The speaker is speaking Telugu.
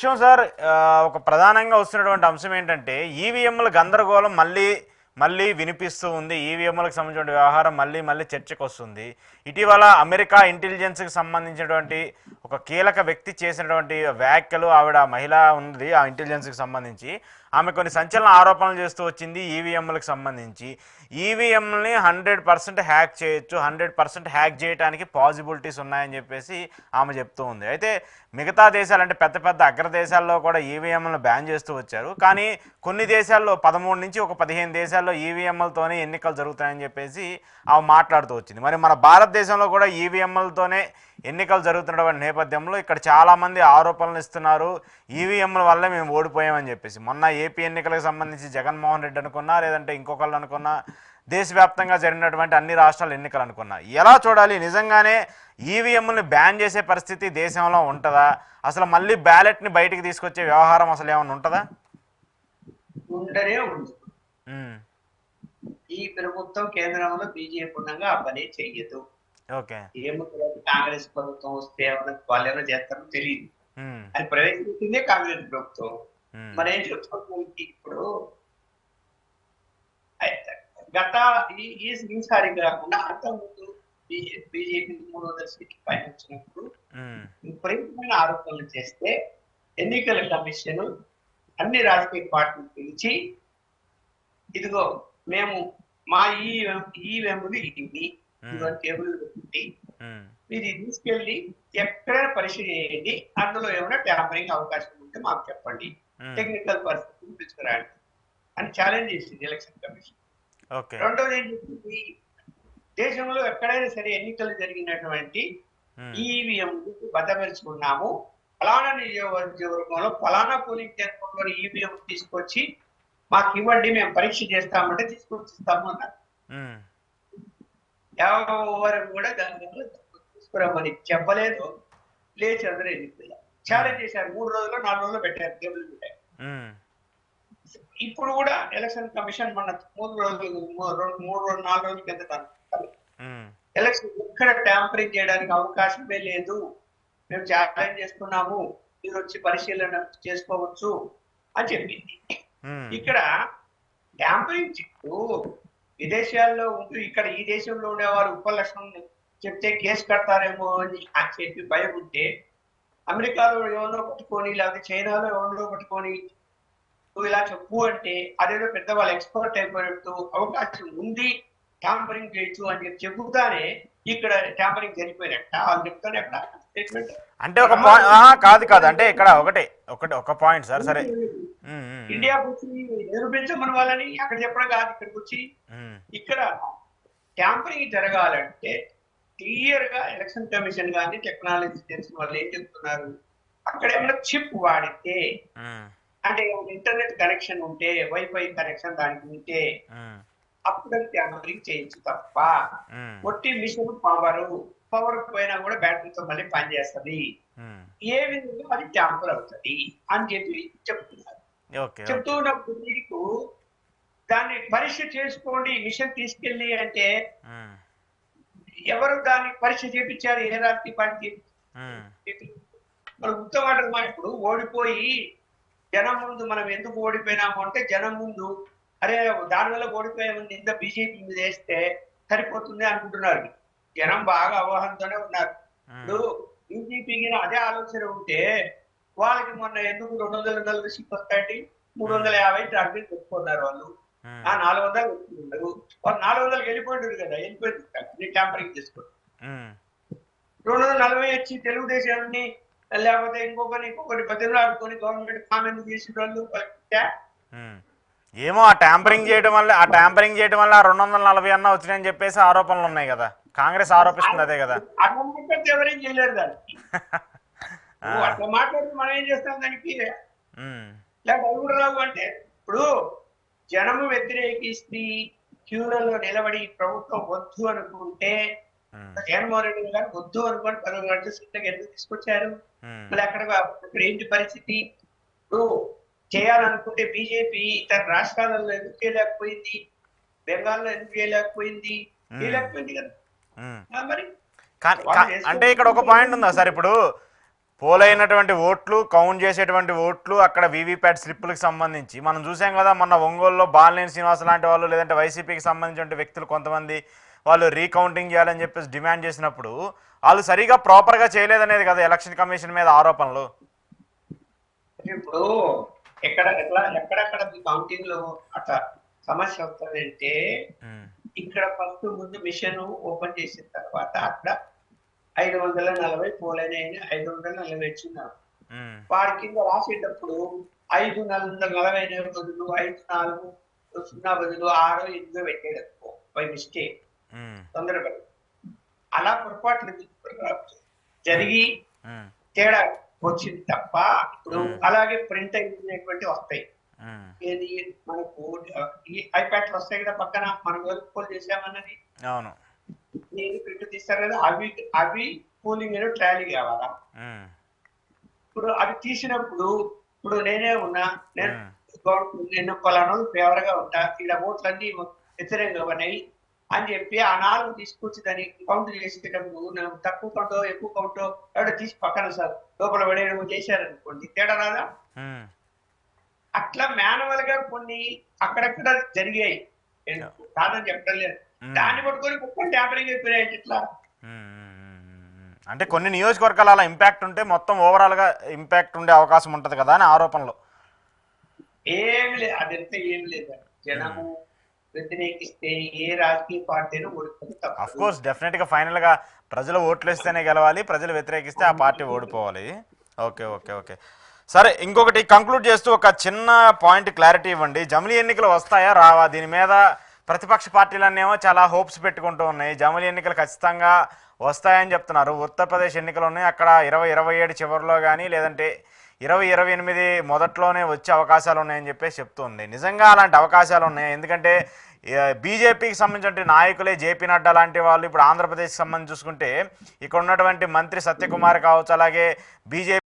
విషయం సార్. ఒక ప్రధానంగా వస్తున్నటువంటి అంశం ఏంటంటే ఈవీఎంల గందరగోళం మళ్ళీ మళ్ళీ వినిపిస్తూ ఉంది. ఈవీఎంలకు సంబంధించిన వ్యవహారం మళ్ళీ మళ్ళీ చర్చకు వస్తుంది. ఇటీవల అమెరికా ఇంటెలిజెన్స్కి సంబంధించినటువంటి ఒక కీలక వ్యక్తి చేసినటువంటి వ్యాఖ్యలు, ఆవిడ మహిళ ఉంది ఆ ఇంటెలిజెన్స్కి సంబంధించి, ఆమె కొన్ని సంచలన ఆరోపణలు చేస్తూ వచ్చింది ఈవీఎంలకు సంబంధించి. ఈవీఎంని 100% హ్యాక్ చేయొచ్చు, 100% హ్యాక్ చేయడానికి పాసిబిలిటీస్ ఉన్నాయని చెప్పేసి ఆమె చెప్తూ ఉంది. అయితే మిగతా దేశాలు అంటే పెద్ద పెద్ద అగ్రదేశాల్లో కూడా ఈవీఎంలను బ్యాన్ చేస్తూ వచ్చారు. కానీ కొన్ని దేశాల్లో 13 నుంచి ఒక 15 దేశాల్లో ఈవీఎంలతోనే ఎన్నికలు జరుగుతాయని చెప్పేసి ఆమె మాట్లాడుతూ వచ్చింది. మరి మన భారతదేశంలో కూడా ఈవీఎంలతోనే ఎన్నికలు జరుగుతున్నటువంటి నేపథ్యంలో ఇక్కడ చాలామంది ఆరోపణలు ఇస్తున్నారు, ఈవీఎంల వల్లే మేము ఓడిపోయామని చెప్పేసి. మొన్న ఏపీ ఎన్నికలకు సంబంధించి జగన్మోహన్ రెడ్డి అనుకున్నా, లేదంటే ఇంకొకళ్ళు అనుకున్నా, దేశవ్యాప్తంగా జరిగినటువంటి అన్ని రాష్ట్రాల ఎన్నికలు అనుకున్నా, ఎలా చూడాలి? నిజంగానే ఈవీఎంని బ్యాన్ చేసే పరిస్థితి దేశంలో ఉంటుందా? అసలు మళ్ళీ బ్యాలెట్ని బయటికి తీసుకొచ్చే వ్యవహారం అసలు ఏమైనా ఉంటుందా? ఉండనే ఉంది. ఉమ్, ఈ ప్రభుత్వం కేంద్రంలో బీజేపీ ఉండగా ఆ పని చెయ్యదు. ఓకే. ఏమో కాంగ్రెస్ ప్రభుత్వం వస్తే వాళ్ళు ఏమైనా చేస్తారో తెలియదు. ఉమ్, అది ప్రవేశపెట్టిందే కాంగ్రెస్ ప్రభుత్వం. ఉమ్, మరేం చెప్తున్నాం ఇప్పుడు గత ఈసారి కాకుండా అంత ముందు బీజేపీ 300 సీట్లు పైన వచ్చినప్పుడు ఉమ్, విపరీతమైన ఆరోపణలు చేస్తే ఎన్నికల కమిషన్ అన్ని రాజకీయ పార్టీలు పిలిచి, ఇదిగో మేము మా ఈవీఎంలు ఇవి టేబుల్ పెట్టి ఉమ్, మీరు తీసుకెళ్ళి ఎక్కడైనా పరీక్ష చేయండి, అందులో ఏమైనా ట్యాంపరింగ్ అవకాశం ఉంటే మాకు చెప్పండి, టెక్నికల్ పరిస్థితులు తీసుకురండి అని ఛాలెంజ్ చేసింది ఎలక్షన్ కమిషన్. రెండోది ఏం చెప్పింది, దేశంలో ఎక్కడైనా సరే ఎన్నికలు జరిగినటువంటి ఈవీఎంలు భద్రపరుచుకున్నాము, ఫలానా నియోజకవర్గంలో ఫలానా పోలింగ్ కేంద్రంలో ఈవీఎం తీసుకొచ్చి మాకు ఇవ్వండి, మేము పరీక్ష చేస్తామంటే తీసుకొచ్చి ఇస్తాము అన్నారు. ఎవరు కూడా దాని తీసుకురామని చెప్పలేదు, లేచి అందరూ వెళ్ళిపోయారు. ఛాలెంజ్ చేశారు, 3 రోజులు 4 రోజులు పెట్టారు, టేబుల్ పెట్టారు. ఇప్పుడు కూడా ఎలక్షన్ కమిషన్ మన 3 రోజులు 4 రోజుల కింద ఎలక్షన్ ఎక్కడ ట్యాంపరింగ్ చేయడానికి అవకాశమే లేదు, మేము ఛాలెంజ్ చేస్తున్నాము, మీరు వచ్చి పరిశీలన చేసుకోవచ్చు అని చెప్పింది. ఇక్కడ ట్యాంపరింగ్ చెప్తూ విదేశాల్లో ఉంటూ ఇక్కడ ఈ దేశంలో ఉండేవారు ఉపలక్షణం చెప్తే కేసు కడతారేమో అని చెప్పి భయం ఉంటే, అమెరికాలో ఎవరినో పట్టుకొని లేకపోతే చైనాలో ఎవరినో పట్టుకొని నువ్వు ఇలా చెప్పు అంటే అదేదో పెద్ద వాళ్ళు ఎక్స్పర్ట్ అయిపోయినట్టు అవకాశం ఉంది, ట్యాంపరింగ్ చేయొచ్చు అని చెప్పి చెబుతానే ఇక్కడ ట్యాంపరింగ్ జరిగిపోయినట్ట వాళ్ళు చెప్తానే అక్కడ స్టేట్మెంట్. అంటే ఒక కాదు కాదు అంటే ఇక్కడ ఒక పాయింట్ సార్. సరే, ఇండియాకి వచ్చి నిరూపించమని వాళ్ళని అక్కడ చెప్పడం కాదు, ఇక్కడికి వచ్చి ఇక్కడ ట్యాంపరింగ్ జరగాలంటే క్లియర్ గా ఎలక్షన్ కమిషన్ కానీ టెక్నాలజీ తెలిసిన వాళ్ళు ఏం చెప్తున్నారు, అక్కడ ఏమైనా చిప్ వాడితే అంటే ఇంటర్నెట్ కనెక్షన్ ఉంటే, వైఫై కనెక్షన్ దానికి ఉంటే అప్పుడు ట్యాంపరింగ్ చేయొచ్చు తప్ప ఒట్టి మిషన్ పవర్ పోయినా కూడా బ్యాటరీతో మళ్ళీ పనిచేస్తుంది, ఏ విధంగా అది ట్యాంపర్ అవుతుంది అని చెప్పి చెప్తున్నారు. చెప్తున్నప్పుడు మీకు దాన్ని పరీక్ష చేసుకోండి మిషన్ తీసుకెళ్ళి అంటే ఎవరు దాన్ని పరీక్ష చేపించారు? ఏ రాత్రి పార్టీ మనం ఉత్తమాట ఇప్పుడు ఓడిపోయి జనం ముందు మనం ఎందుకు ఓడిపోయినాము అంటే, జనం ముందు అరే దానివల్ల ఓడిపోయామని ఇంత బీజేపీ మీద వేస్తే సరిపోతుంది అనుకుంటున్నారు. జనం బాగా అవగాహనతోనే ఉన్నారు. ఇప్పుడు బీజేపీకి అదే ఆలోచన ఉంటే వాళ్ళకి మొన్న ఎందుకు 240 సీట్లు వస్తాయండి, 350 టార్గెట్ పెట్టుకున్నారు వాళ్ళు, 400 పెట్టుకున్నారు. వాళ్ళు 400 వెళ్ళిపోయింటారు కదా, వెళ్ళిపోయింది ట్యాంపరింగ్ చేసుకోండి. 240 వచ్చి తెలుగుదేశాన్ని లేకపోతే ఇంకొకటి బతిలాడుకొని గవర్నమెంట్ కామెంట్ చేసిన వాళ్ళు ఏమో ఆ ట్యాంపరింగ్ చేయడం వల్ల 240 అన్న వచ్చినాయని చెప్పేసి ఆరోపణలు ఉన్నాయి కదా, కాంగ్రెస్ ఆరోపిస్తుంది అదే కదా. అట్లా ఎవరేం చేయలేరు దానికి, అట్లా మాట్లాడి మనం ఏం చేస్తాం దానికి. రావు అంటే ఇప్పుడు జనము వ్యతిరేకిస్తే క్యూలలో నిలబడి ప్రభుత్వం వద్దు అనుకుంటే, జగన్మోహన్ రెడ్డి గారు వద్దు అనుకోని 10 గంటల సీట్లకి ఎందుకు తీసుకొచ్చారు? మళ్ళీ అక్కడ ఏంటి పరిస్థితి? ఇప్పుడు చేయాలనుకుంటే బీజేపీ ఇతర రాష్ట్రాలలో ఎందుకు చేయలేకపోయింది, బెంగాల్లో ఎందుకు చేయలేకపోయింది కదా మరి. అంటే ఇక్కడ ఒక పాయింట్ ఉందా సార్, ఇప్పుడు పోలైనటువంటి ఓట్లు కౌంట్ చేసేటువంటి ఓట్లు అక్కడ వీవీప్యాట్ స్లిప్పులకు సంబంధించి మనం చూసాం కదా మొన్న ఒంగోలులో బాలినేని శ్రీనివాస్ లాంటి వాళ్ళు లేదంటే వైసీపీకి సంబంధించిన వ్యక్తులు కొంతమంది వాళ్ళు రీకౌంటింగ్ చేయాలని చెప్పేసి డిమాండ్ చేసినప్పుడు వాళ్ళు సరిగా ప్రాపర్గా చేయలేదనేది కదా ఎలక్షన్ కమిషన్ మీద ఆరోపణలు. ఇప్పుడు ఎక్కడెక్కడ కౌంటింగ్ లో అట్లా సమస్య వస్తుందంటే ఇక్కడ ఫస్ట్ ముందు మిషన్ ఓపెన్ చేసిన తర్వాత అక్కడ 540 పోలైన 540 వచ్చినారు. వాడి కింద రాసేటప్పుడు 540 బదులు 54 బదులు 6 8 పెట్టాడు బై మిస్టేక్, తొందరపడి అలా పొరపాట్లు జరిగి తేడా వచ్చింది తప్ప ఇప్పుడు అలాగే ప్రింట్ అయినటువంటి వస్తాయి. ఏది మనకు ఈ ఐప్యాడ్లు వస్తాయి కదా పక్కన మనం పోల్ చేసామన్నది నేను ప్రింట్ తీస్తారు కదా, అవి కూలింగ్ ట్రాలీ కావాలా. ఇప్పుడు అవి తీసినప్పుడు ఇప్పుడు నేనే ఉన్నా, నేను పలానా ఫేవర్ గా ఉంటా, ఇక్కడ ఓట్లన్నీ వ్యతిరేకంగా ఉన్నాయి అని చెప్పి ఆ 4 తీసుకొచ్చి దాన్ని కౌంట్ చేసేటప్పుడు తక్కువ కౌంటో ఎక్కువ కౌంటో ఎవడో తీసి పక్కన సార్ లోపల పడేయడం చేశారనుకోండి తేడా రాదా? అట్లా మాన్యువల్ గా కొన్ని అక్కడక్కడ జరిగాయి, కాదని చెప్పడం లేదు. దాన్ని పట్టుకొని కుక్కలు ట్యాంపరింగ్ అయిపోయాయి ఇట్లా. అంటే కొన్ని నియోజకవర్గాలు అలా ఇంపాక్ట్ ఉంటే మొత్తం ఓవరాల్ గా ఇంపాక్ట్ ఉండే అవకాశం ఉంటది కదా అని ఆరోపణలు. ఏమి లేదు, అదంతా ఏమి లేదు. జనము వ్యతిరేకిస్తే ఏ రాజకీయ పార్టీని ఓడిపోతుంది. అఫ్ కోర్స్ డెఫినెట్ గా ఫైనల్ గా ప్రజలు ఓట్లు వేస్తేనే గెలవాలి, ప్రజలు వ్యతిరేకిస్తే ఆ పార్టీ ఓడిపోవాలి. ఓకే ఓకే ఓకే సరే, ఇంకొకటి కంక్లూడ్ చేస్తూ ఒక చిన్న పాయింట్ క్లారిటీ ఇవ్వండి. జమిలీ ఎన్నికలు వస్తాయా రావా? దీని మీద ప్రతిపక్ష పార్టీలన్నేమో చాలా హోప్స్ పెట్టుకుంటూ ఉన్నాయి. జమిలీ ఎన్నికలు ఖచ్చితంగా వస్తాయని చెప్తున్నారు. ఉత్తరప్రదేశ్ ఎన్నికలు ఉన్నాయి, అక్కడ 2027 చివరిలో కానీ లేదంటే 2028 మొదట్లోనే వచ్చే అవకాశాలు ఉన్నాయని చెప్పేసి చెప్తుంది. నిజంగా అలాంటి అవకాశాలు ఉన్నాయి, ఎందుకంటే బీజేపీకి సంబంధించిన నాయకులే జేపీ నడ్డా లాంటి వాళ్ళు ఇప్పుడు ఆంధ్రప్రదేశ్కి సంబంధించి చూసుకుంటే ఇక్కడ ఉన్నటువంటి మంత్రి సత్యకుమార్ కావచ్చు, అలాగే బీజేపీ